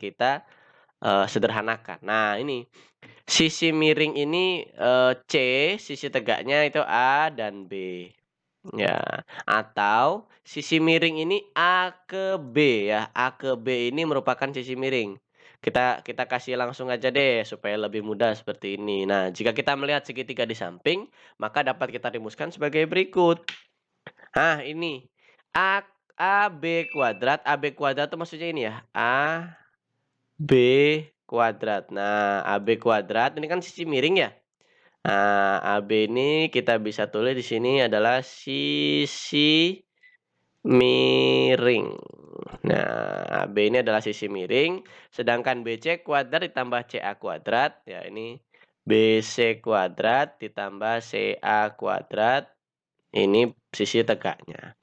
kita sederhanakan. Nah, ini sisi miring ini C, sisi tegaknya itu A dan B. Ya, atau sisi miring ini A ke B ya. A ke B ini merupakan sisi miring. Kita kasih langsung aja deh supaya lebih mudah seperti ini. Nah, jika kita melihat segitiga di samping, maka dapat kita rumuskan sebagai berikut. Nah, ini A AB kuadrat itu maksudnya ini ya. B kuadrat. Nah, AB kuadrat ini kan sisi miring ya. Nah, AB ini kita bisa tulis di sini adalah sisi miring. Nah, AB ini adalah sisi miring, sedangkan BC kuadrat ditambah CA kuadrat, ya ini BC kuadrat ditambah CA kuadrat, ini sisi tegaknya.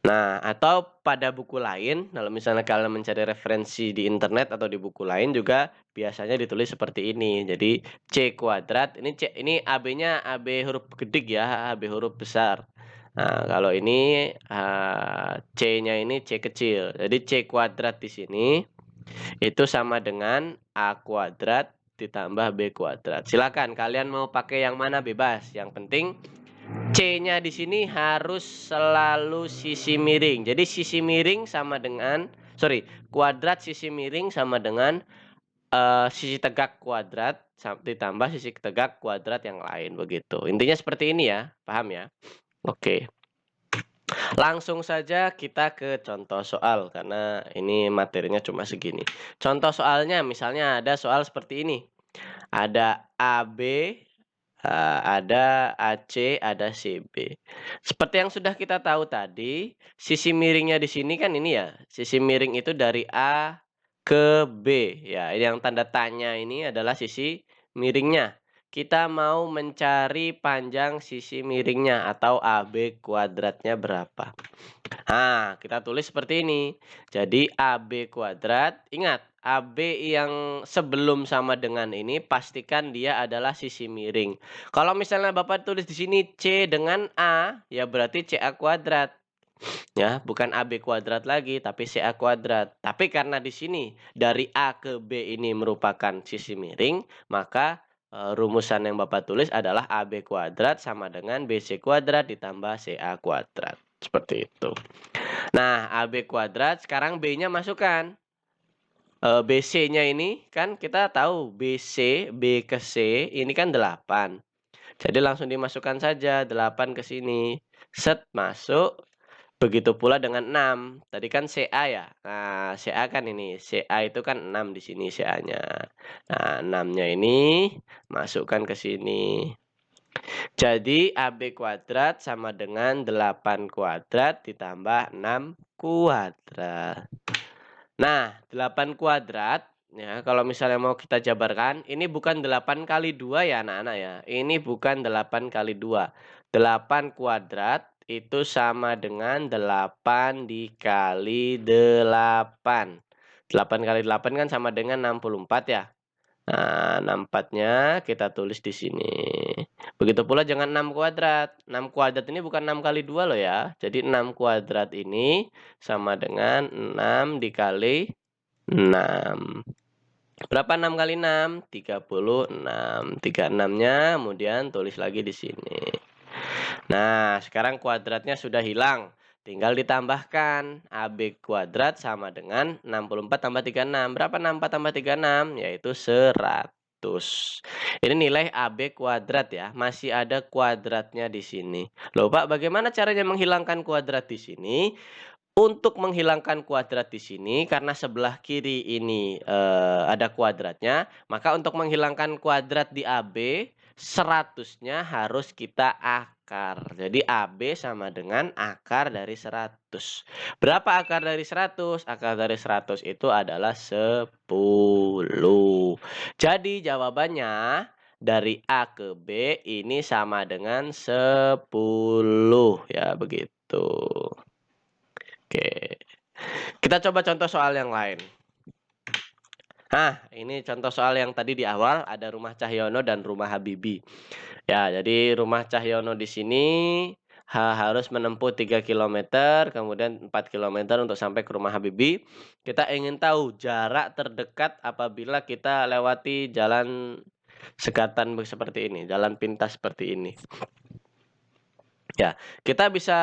Nah, atau pada buku lain, kalau misalnya kalian mencari referensi di internet atau di buku lain juga biasanya ditulis seperti ini. Jadi C kuadrat, ini AB-nya AB huruf gede ya, AB huruf besar. Nah, kalau ini C-nya ini C kecil. Jadi C kuadrat di sini itu sama dengan A kuadrat ditambah B kuadrat. Silakan kalian mau pakai yang mana bebas. Yang penting C-nya di sini harus selalu sisi miring. Jadi sisi miring sama dengan kuadrat sisi miring sama dengan sisi tegak kuadrat ditambah sisi tegak kuadrat yang lain begitu. Intinya seperti ini ya, paham ya? Oke. Langsung saja kita ke contoh soal karena ini materinya cuma segini. Contoh soalnya misalnya ada soal seperti ini. Ada AB, ada AC, ada CB. Seperti yang sudah kita tahu tadi, sisi miringnya di sini kan ini ya, sisi miring itu dari A ke B. Ya, yang tanda tanya ini adalah sisi miringnya. Kita mau mencari panjang sisi miringnya atau AB kuadratnya berapa. Nah, kita tulis seperti ini. Jadi AB kuadrat, ingat AB yang sebelum sama dengan ini pastikan dia adalah sisi miring. Kalau misalnya Bapak tulis di sini C dengan A, ya berarti CA kuadrat. Ya, bukan AB kuadrat lagi tapi CA kuadrat. Tapi karena di sini dari A ke B ini merupakan sisi miring, maka rumusan yang Bapak tulis adalah AB kuadrat sama dengan BC kuadrat ditambah CA kuadrat. Seperti itu. Nah, AB kuadrat sekarang B-nya masukkan. BC-nya ini kan kita tahu BC, B ke C ini kan 8. Jadi langsung dimasukkan saja 8 ke sini. Set masuk. Begitu pula dengan 6. Tadi kan CA ya. Nah, CA kan ini. CA itu kan 6 di sini CA-nya. Nah, 6-nya ini masukkan ke sini. Jadi AB kuadrat sama dengan 8 kuadrat ditambah 6 kuadrat. Nah, 8 kuadrat ya, kalau misalnya mau kita jabarkan, ini bukan 8 kali 2 ya anak-anak ya. Ini bukan 8 kali 2. 8 kuadrat itu sama dengan 8 dikali 8. 8 kali 8 kan sama dengan 64 ya. Nah, 64-nya kita tulis di sini. Begitu pula dengan 6 kuadrat. 6 kuadrat ini bukan 6 kali 2 loh ya. Jadi 6 kuadrat ini sama dengan 6 dikali 6. Berapa 6 kali 6? 36. 36-nya kemudian tulis lagi di sini. Nah, sekarang kuadratnya sudah hilang. Tinggal ditambahkan. AB kuadrat sama dengan 64 tambah 36. Berapa 64 tambah 36? Yaitu 100. Ini nilai AB kuadrat ya. Masih ada kuadratnya di sini. Loh Pak, bagaimana caranya menghilangkan kuadrat di sini? Untuk menghilangkan kuadrat di sini, karena sebelah kiri ini ada kuadratnya, maka untuk menghilangkan kuadrat di AB, 100-nya harus kita akar. Jadi AB sama dengan akar dari 100. Berapa akar dari 100? Akar dari 100 itu adalah 10. Jadi jawabannya dari A ke B ini sama dengan 10 ya begitu. Oke. Kita coba contoh soal yang lain. Nah, ini contoh soal yang tadi di awal ada rumah Cahyono dan rumah Habibi. Ya, jadi rumah Cahyono di sini harus menempuh 3 kilometer, kemudian 4 kilometer untuk sampai ke rumah Habibie. Kita ingin tahu jarak terdekat apabila kita lewati jalan sekatan seperti ini, jalan pintas seperti ini. Ya, kita bisa,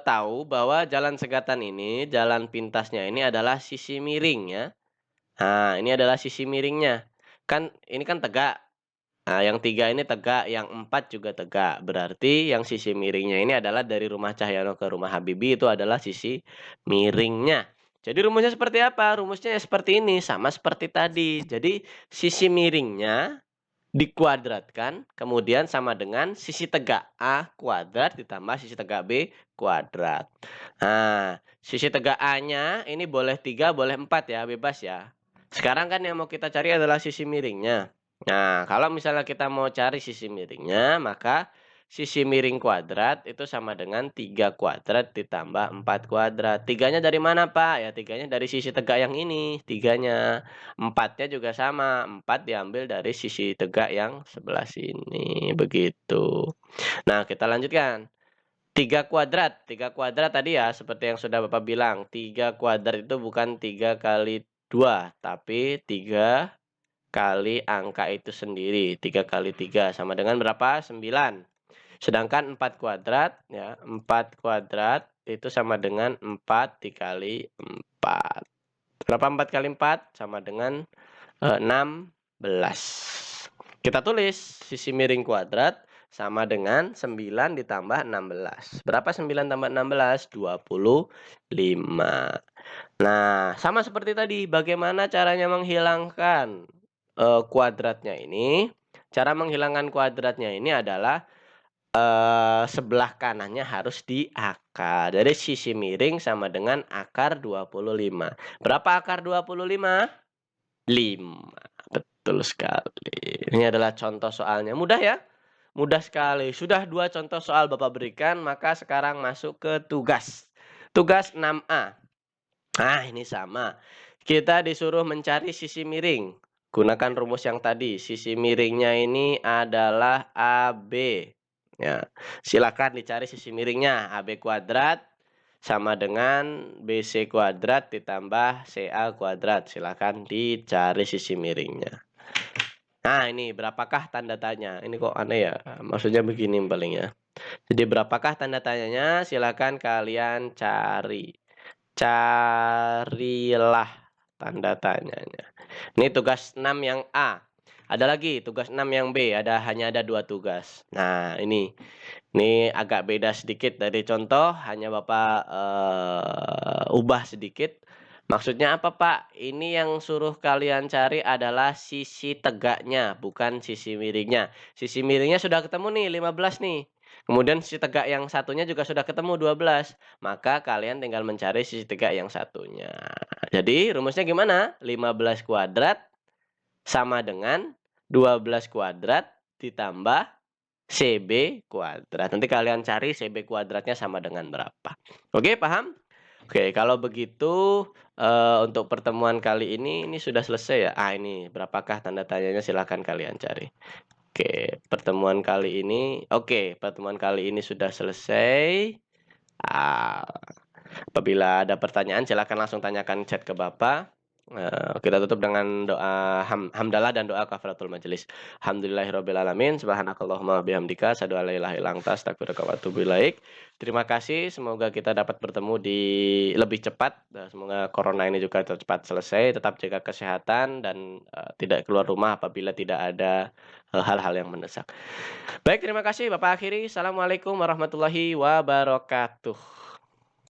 tahu bahwa jalan segatan ini, jalan pintasnya ini adalah sisi miring ya. Nah, ini adalah sisi miringnya. Kan ini kan tegak. Nah, yang 3 ini tegak, yang 4 juga tegak. Berarti yang sisi miringnya ini adalah dari rumah Cahyono ke rumah Habibie itu adalah sisi miringnya. Jadi rumusnya seperti apa? Rumusnya ya seperti ini, sama seperti tadi. Jadi sisi miringnya dikuadratkan, kemudian sama dengan sisi tegak A kuadrat ditambah sisi tegak B kuadrat. Nah, sisi tegak A-nya ini boleh 3, boleh 4 ya, bebas ya. Sekarang kan yang mau kita cari adalah sisi miringnya. Nah, kalau misalnya kita mau cari sisi miringnya, maka sisi miring kuadrat itu sama dengan 3 kuadrat ditambah 4 kuadrat. Tiganya dari mana, Pak? Ya, tiganya dari sisi tegak yang ini, tiganya. 4-nya juga sama, 4 diambil dari sisi tegak yang sebelah sini, begitu. Nah, kita lanjutkan. 3 kuadrat tadi ya, seperti yang sudah Bapak bilang, 3 kuadrat itu bukan 3 kali 2, tapi 3 kali angka itu sendiri. 3 kali 3 sama dengan berapa? 9. Sedangkan 4 kuadrat ya, 4 kuadrat itu sama dengan 4 dikali 4. Berapa 4 kali 4? Sama dengan 16. Kita tulis sisi miring kuadrat sama dengan 9 ditambah 16. Berapa 9 tambah 16? 25. Nah, sama seperti tadi, bagaimana caranya menghilangkan kuadratnya ini? Cara menghilangkan kuadratnya ini adalah sebelah kanannya harus diakar. Dari sisi miring sama dengan akar 25. Berapa akar 25? 5. Betul sekali. Ini adalah contoh soalnya. Mudah ya? Mudah sekali. Sudah 2 contoh soal Bapak berikan, maka sekarang masuk ke tugas. Tugas 6A. Nah, ini sama. Kita disuruh mencari sisi miring. Gunakan rumus yang tadi. Sisi miringnya ini adalah AB. Ya, silakan dicari sisi miringnya. AB kuadrat sama dengan BC kuadrat ditambah CA kuadrat. Silakan dicari sisi miringnya. Nah, ini berapakah tanda tanya? Ini kok aneh ya? Maksudnya begini paling ya. Jadi berapakah tanda tanyanya? Silakan kalian cari. Carilah tanda tanyanya. Ini tugas 6 yang A. Ada lagi tugas 6 yang B, hanya ada 2 tugas. Nah, ini agak beda sedikit dari contoh, hanya Bapak, ubah sedikit. Maksudnya apa, Pak? Ini yang suruh kalian cari adalah sisi tegaknya, bukan sisi miringnya. Sisi miringnya sudah ketemu nih, 15 nih. Kemudian sisi tegak yang satunya juga sudah ketemu, 12. Maka kalian tinggal mencari sisi tegak yang satunya. Jadi rumusnya gimana? 15 kuadrat sama dengan 12 kuadrat ditambah CB kuadrat. Nanti kalian cari CB kuadratnya sama dengan berapa. Oke, paham? Oke, kalau begitu untuk pertemuan kali ini sudah selesai ya. Ini berapakah tanda tanyanya silahkan kalian cari. Pertemuan kali ini sudah selesai. Apabila ada pertanyaan silahkan langsung tanyakan chat ke Bapak. Kita tutup dengan doa hamdalah dan doa kafaratul majelis. Alhamdulillahirabbil alamin, subhanakallahumma bihamdika asyhadu an la ilaha illa anta astaghfiruka wa atubu ilaik. Terima kasih, semoga kita dapat bertemu di lebih cepat. Semoga corona ini juga cepat selesai. Tetap jaga kesehatan dan tidak keluar rumah apabila tidak ada hal-hal yang mendesak. Baik, terima kasih Bapak akhiri. Assalamualaikum warahmatullahi wabarakatuh.